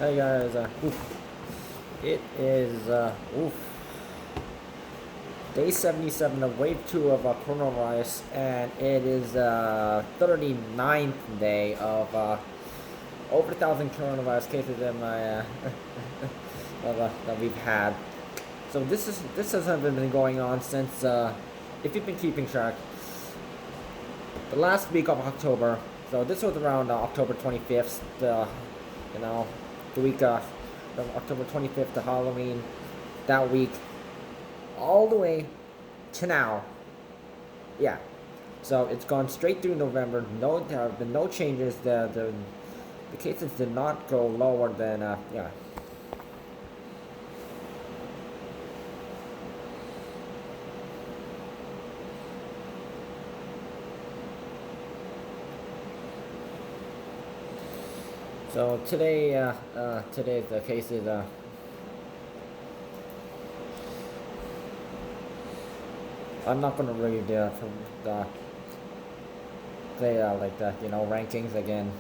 Hey guys, it is day 77 of wave 2 of coronavirus, and it is 39th day of over 1,000 coronavirus cases in my that we've had. So this hasn't been going on since if you've been keeping track, the last week of October. So this was around October 25th. The week of October 25th to Halloween, that week, all the way to now. Yeah, so it's gone straight through November. There have been no changes. The cases did not go lower than yeah. So today's the case is I'm not gonna read from the like the rankings again.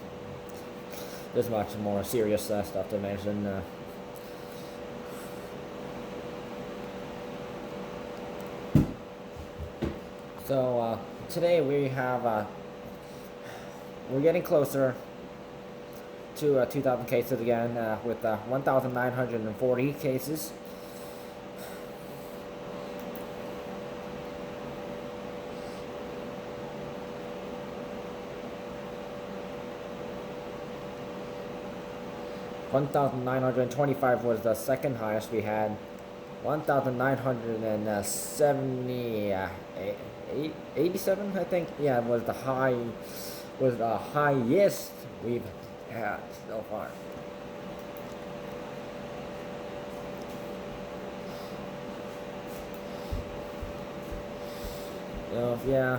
There's much more serious stuff to mention. So today we have we're getting closer to 2,000 cases again, with 1,940 cases. (1,925) was the second highest we had. 1,987, I think. Yeah, was the highest we've had so far. So yeah.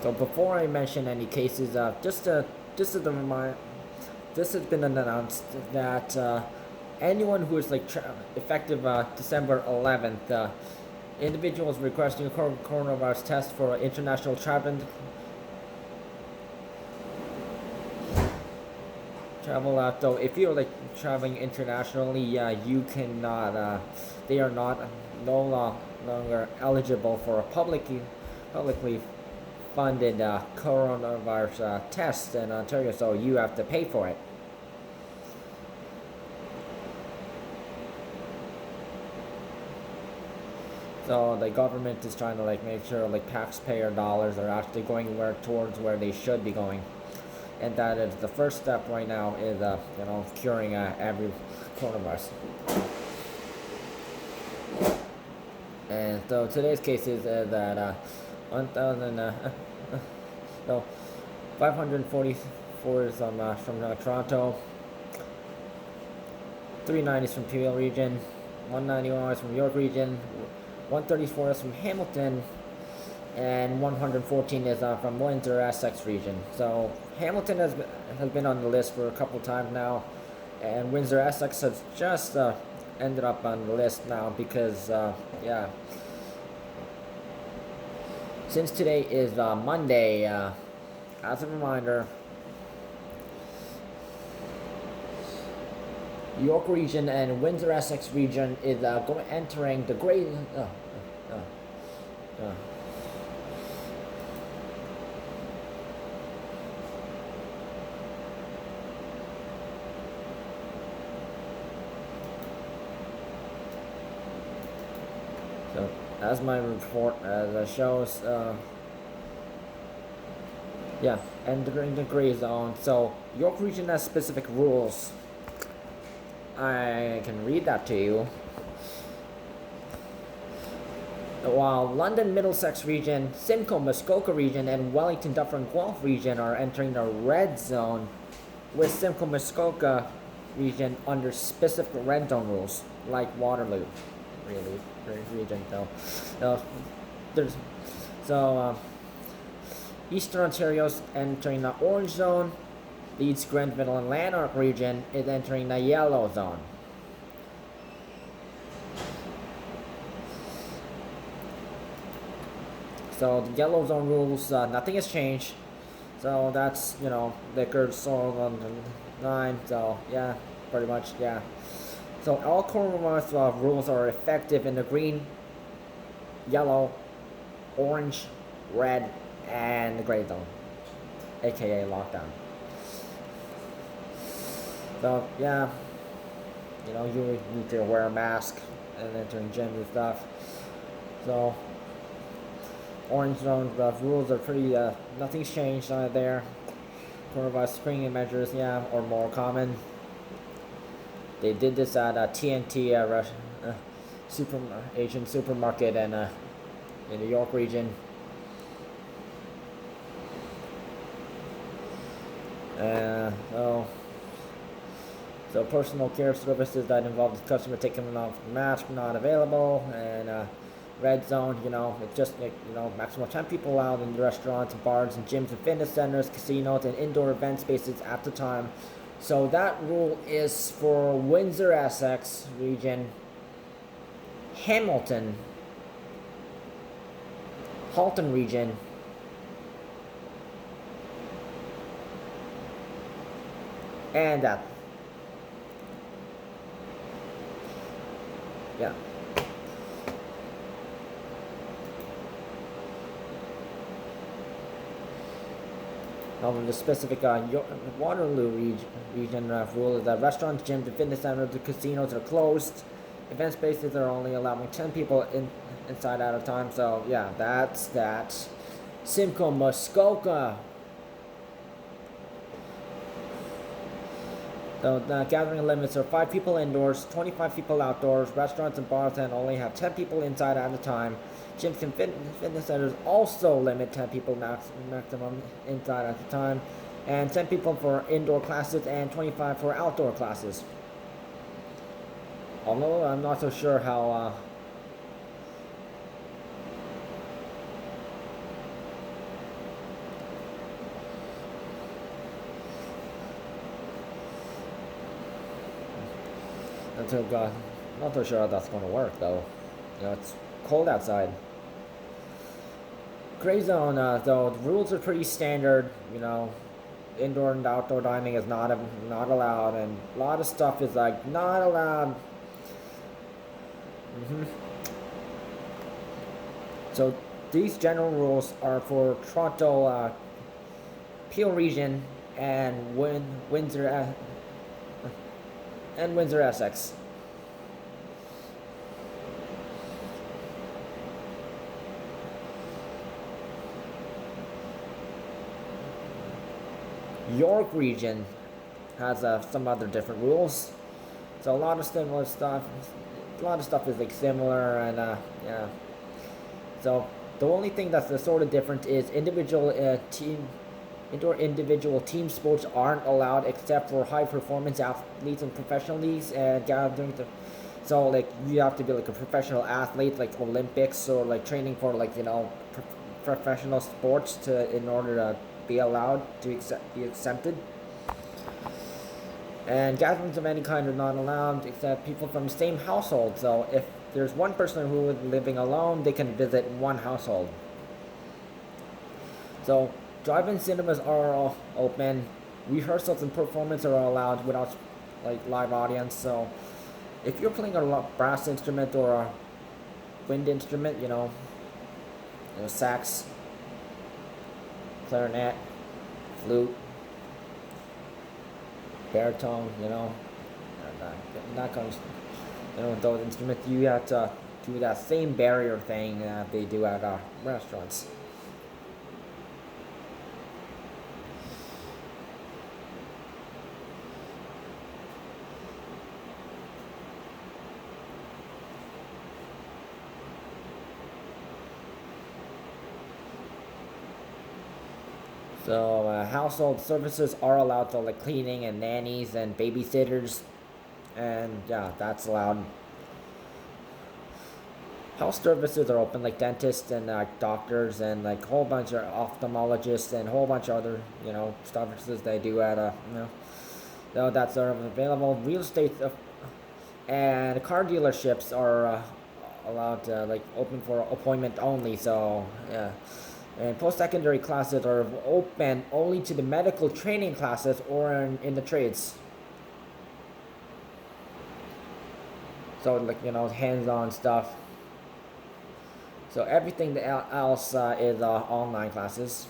So before I mention any cases, just a reminder, this has been announced that anyone who is effective December 11th. Individuals requesting a coronavirus test for international travel. So if you're traveling internationally, you cannot. They are no longer eligible for a publicly funded coronavirus test in Ontario. So you have to pay for it. So the government is trying to make sure taxpayer dollars are actually going towards where they should be going, and that is the first step right now is curing every coronavirus. And so today's case is that 544 is from Toronto, 390 is from Peel Region, 191 is from York Region, 134 is from Hamilton, and 114 is from Windsor-Essex Region. So Hamilton has been on the list for a couple times now, and Windsor-Essex has just ended up on the list now because yeah. Since today is Monday, as a reminder, York Region and Windsor-Essex Region is entering the grey. So, as my report shows, yeah, entering the gray zone. So York Region has specific rules. I can read that to you. While London-Middlesex Region, Simcoe Muskoka Region, and Wellington-Dufferin-Guelph Region are entering the red zone, with Simcoe Muskoka Region under specific red zone rules, like Waterloo region. Eastern Ontario's entering the orange zone. Leeds, Grenville and Lanark Region is entering the yellow zone. So the yellow zone rules, nothing has changed. So that's, liquor sold on the line. So yeah, pretty much, yeah. So all coronavirus rules are effective in the green, yellow, orange, red, and the gray zone, aka lockdown. So yeah, you need to wear a mask and entering gyms and stuff. So orange zone, the rules are pretty, nothing's changed there. Coronavirus screening measures, yeah, are more common. They did this at TNT Asian supermarket and in the York region. So personal care services that involve the customer taking off the mask not available. And red zone, it's just maximum 10 people allowed in the restaurants, bars, and gyms and fitness centers, casinos, and indoor event spaces at the time. So that rule is for Windsor-Essex Region, Hamilton, Halton Region, and that. Yeah. Now, the specific Waterloo region rule is that restaurants, gyms, and fitness centers, and casinos are closed. Event spaces are only allowing 10 people inside at a time. So yeah, that's that. Simcoe Muskoka. So the gathering limits are 5 people indoors, 25 people outdoors. Restaurants and bars can only have 10 people inside at a time. Gyms and fitness centers also limit 10 people maximum inside at a time, and 10 people for indoor classes and 25 for outdoor classes. Although I'm not so sure how not so sure how that's going to work though. It's cold outside. Gray zone, though, the rules are pretty standard. Indoor and outdoor dining is not allowed, and a lot of stuff is like not allowed. So these general rules are for Toronto, Peel Region, and Windsor-Essex. York region has some other different rules. So a lot of similar stuff. A lot of stuff is like similar, and yeah. So the only thing that's sort of different is indoor individual team sports aren't allowed except for high performance athletes and professional leagues and gathering. So like you have to be like a professional athlete, like Olympics, or like training for like professional sports in order to be allowed to be accepted. And gatherings of any kind are not allowed except people from the same household. So if there's one person who is living alone, they can visit one household. So drive-in cinemas are all open. Rehearsals and performances are allowed without like live audience. So if you're playing a brass instrument or a wind instrument, sax, clarinet, flute, baritone, that kind of, those instruments, you have to do that same barrier thing that they do at restaurants. So household services are allowed, so like cleaning and nannies and babysitters, and yeah, that's allowed. Health services are open, like dentists and doctors and like a whole bunch of ophthalmologists and a whole bunch of other services they do at so that's available. Real estate and car dealerships are allowed like open for appointment only. So yeah, and post-secondary classes are open only to the medical training classes or in the trades. So like hands-on stuff. So everything else is online classes.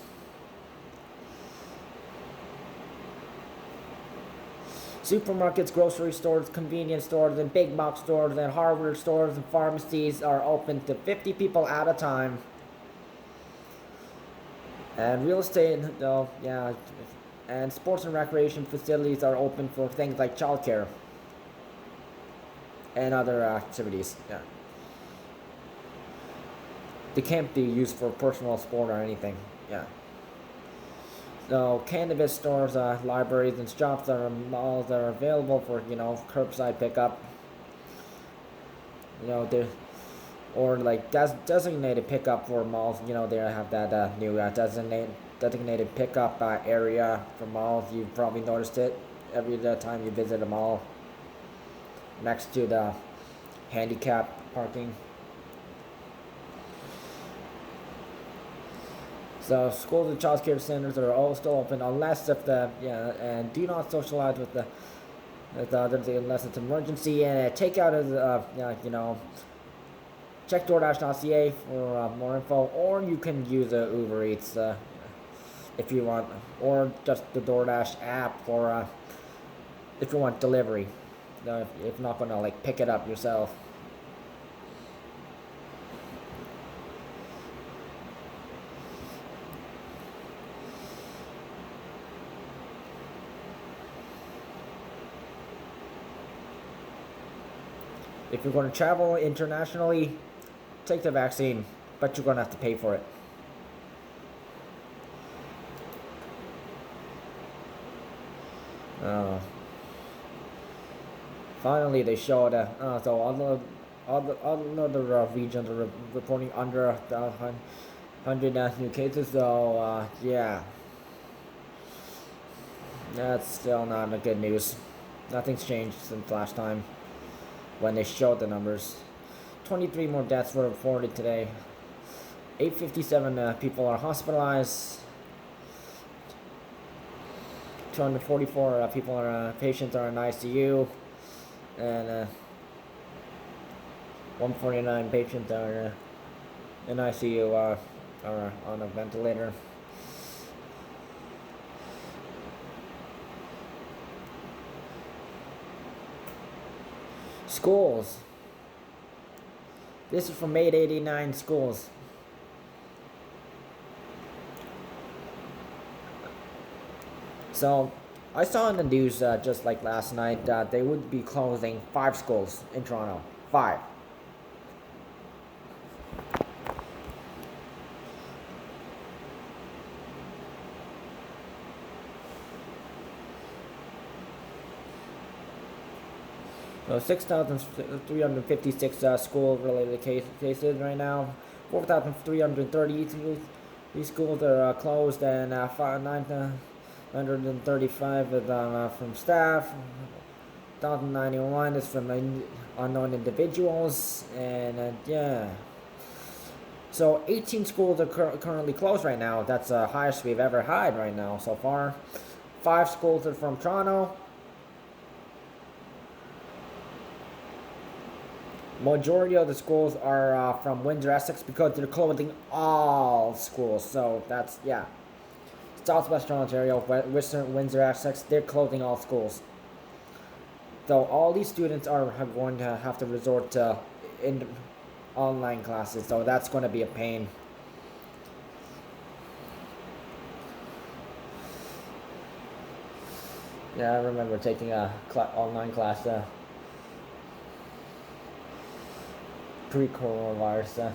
Supermarkets, grocery stores, convenience stores, and big box stores, and hardware stores and pharmacies are open to 50 people at a time. And real estate, though, yeah, and sports and recreation facilities are open for things like childcare and other activities. Yeah, they can't be used for personal sport or anything. Yeah. So cannabis stores, libraries, and shops are malls that are available for curbside pickup. They or like designated pickup for malls. They have that new designated pickup area for malls. You've probably noticed it every time you visit a mall, next to the handicap parking. So schools and child care centers are all still open unless if and do not socialize with the others unless it's emergency, and takeout is check DoorDash.ca for more info, or you can use Uber Eats if you want, or just the DoorDash app for if you want delivery. If you're not gonna like pick it up yourself. If you're going to travel internationally, take the vaccine, but you're going to have to pay for it. Finally, they showed so other regions are reporting under 100 new cases. So yeah, that's still not a good news. Nothing's changed since last time when they showed the numbers. 23 more deaths were reported today. 857 people are hospitalized. 244 patients are in ICU, and 149 patients are in ICU are on a ventilator. Schools. This is from 889 schools. So, I saw in the news just like last night that they would be closing 5 schools in Toronto. 5. So 6,356 school-related cases right now. 4,330 these schools are closed, and 935 is from staff. 1,091 is from unknown individuals, and yeah. So 18 schools are currently closed right now. That's the highest we've ever had right now so far. 5 schools are from Toronto. Majority of the schools are from Windsor-Essex because they're closing all schools. So that's, yeah. Southwestern Ontario, Windsor-Essex, they're closing all schools. So all these students are going to have to resort to online classes. So that's going to be a pain. Yeah, I remember taking a online class pre-coronavirus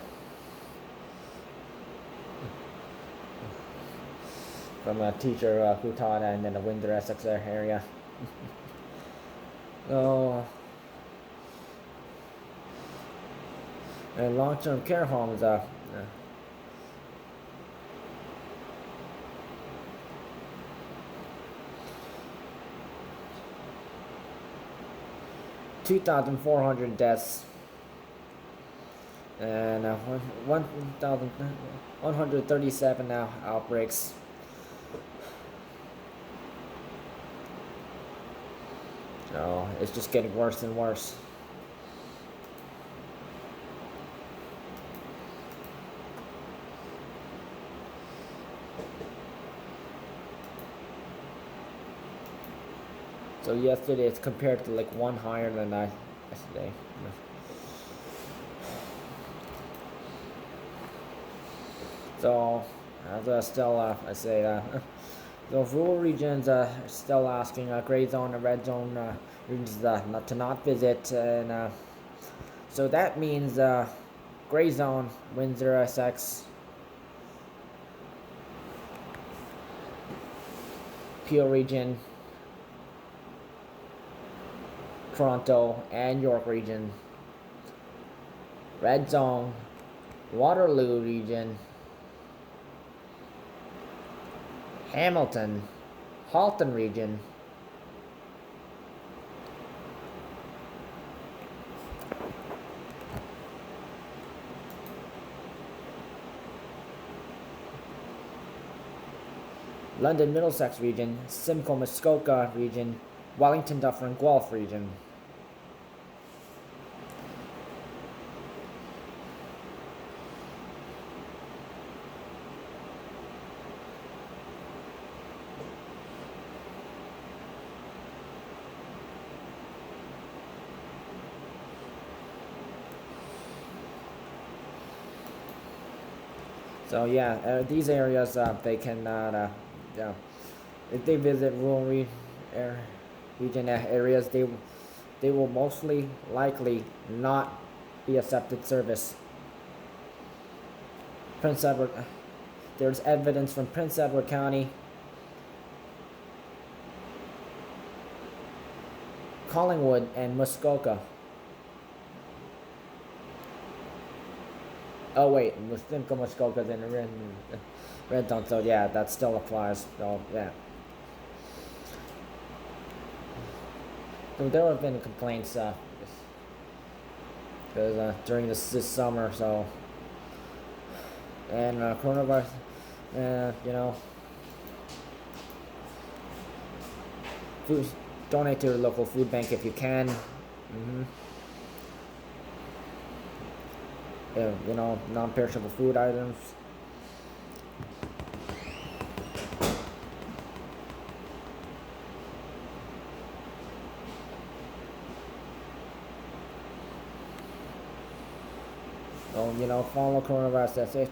from a teacher who taught in the Windsor-Essex area. So, and long-term care homes 2,400 deaths. and 1,137 now outbreaks. So it's just getting worse and worse. So yesterday it's compared to like one higher than yesterday. So as still I say the rural regions are still asking gray zone and red zone regions not visit, and so that means gray zone Windsor-Essex, Peel region, Toronto and York region. Red zone Waterloo region, Hamilton, Halton region, London-Middlesex region, Simcoe Muskoka region, Wellington-Dufferin-Guelph region. So yeah, these areas they cannot, if they visit rural region areas, they will mostly likely not be accepted service. Prince Edward, there's evidence from Prince Edward County, Collingwood, and Muskoka. Oh wait, Simcoe Muskoka's in the red zone, so yeah, that still applies. So yeah. So there have been complaints because during this summer, so and coronavirus, food, donate to your local food bank if you can. Non-perishable food items. So, follow coronavirus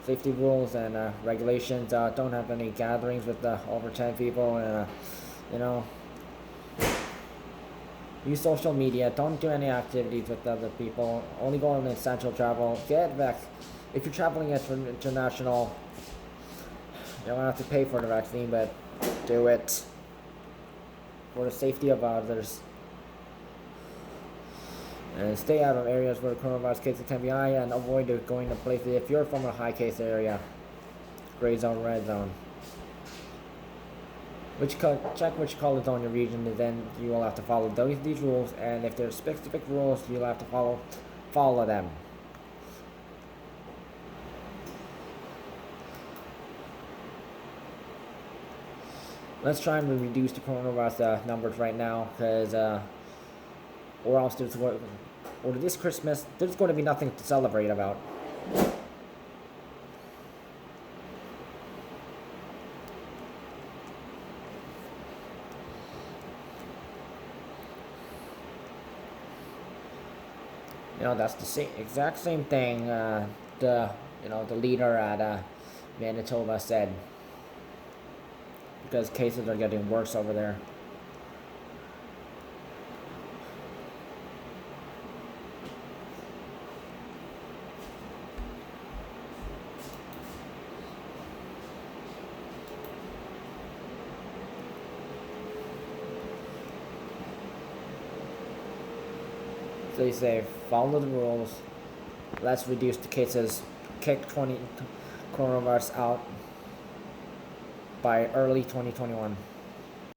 safety rules and regulations. Don't have any gatherings with over 10 people, and use social media. Don't do any activities with other people. Only go on essential travel. Get if you're traveling international, you don't have to pay for the vaccine, but do it for the safety of others. And stay out of areas where coronavirus cases can be high, and avoid going to places if you're from a high case area. Gray zone, red zone. Check which color zone your region is in. You will have to follow these rules, and if there's specific rules, you'll have to follow them. Let's try and reduce the coronavirus numbers right now, because or else this Christmas there's going to be nothing to celebrate about. That's the exact same thing the leader at Manitoba said, because cases are getting worse over there. So they say, follow the rules. Let's reduce the cases. Kick 20 coronavirus out by early 2021.